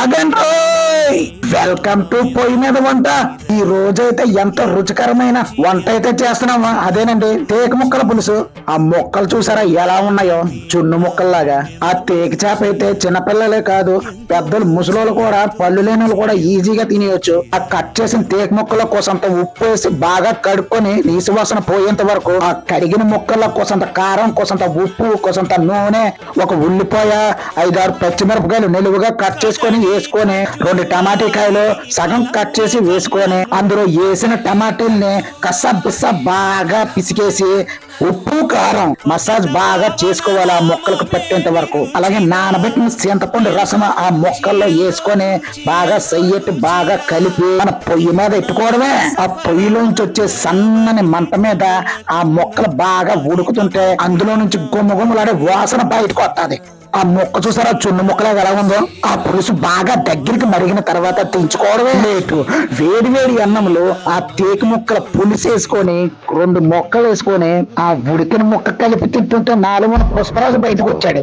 ఆగండి. Welcome to పొయ్యి మీద వంట. ఈ రోజైతే ఎంత రుచికరమైన వంట అయితే చేస్తున్నాము. అదేనండి తేక ముక్కల పులుసు. ఆ ముక్కలు చూసారా ఎలా ఉన్నాయో, చున్ను ముక్కల్లాగా. ఆ తేక చేప అయితే చిన్నపిల్లలే కాదు, పెద్దలు ముసలోళ్ళు కూడా, పళ్ళు లేని వాళ్ళు కూడా ఈజీగా తినేయొచ్చు. ఆ కట్ చేసిన తేక ముక్కల కోసంత ఉప్పు వేసి బాగా కడుక్కొని నీసు వాసన పోయేంత వరకు, ఆ కడిగిన ముక్కల కోసంత కారం, కోసంత ఉప్పు, కోసంత నూనె, ఒక ఉల్లిపాయ, 5-6 పచ్చిమిరపకాయలు నిలువుగా కట్ చేసుకొని వేసుకొని, 2 టమాటాకాయలు సగం కట్ చేసి వేసుకొని, అందులో వేసిన టమాటాలని కసబిస బాగా పిసికేసి ఉప్పు కారం మసాజ్ బాగా చేసుకోవాలి ఆ మొక్కలకు పట్టేంత వరకు. అలాగే నానబెట్టిన చింతపండు రసం ఆ మొక్కల్లో వేసుకొని బాగా సయ్యట్టి బాగా కలిపి మన పొయ్యి మీద ఎట్టుకోవడమే. ఆ పొయ్యిలోంచి వచ్చే సన్నని మంట మీద ఆ మొక్కలు బాగా ఉడుకుతుంటే అందులో నుంచి గుమ్మగుమ్మలాడే వాసన బయటకు వస్తుంది. ఆ మొక్క చూసారా చున్ను ముక్కలాగా ఎలా ఉందో. ఆ పులుసు బాగా దగ్గరికి మరిగిన తర్వాత దించుకోవడమే లేటు. వేడి వేడి అన్నంలో ఆ తేక ముక్కల పులుసు వేసుకొని 2 మొక్కలు వేసుకొని ఆ ఉడికిన ముక్క కలిపి తింటుంటే నాలుగు పుష్పరాజు బయటకు వచ్చాడు.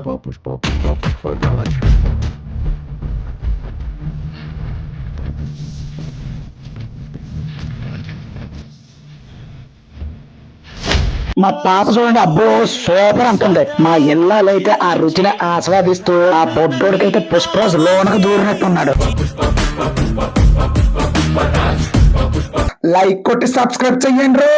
మా పాప చూడండి, అబ్బో సూపర్ అంటుంది. మా ఇళ్ళైతే ఆ రుచిని ఆస్వాదిస్తూ ఆ బొడ్డోడికైతే పుష్పరాజు లోనకు దూరినట్టున్నాడు. లైక్ కొట్టి సబ్స్క్రైబ్ చెయ్యండి.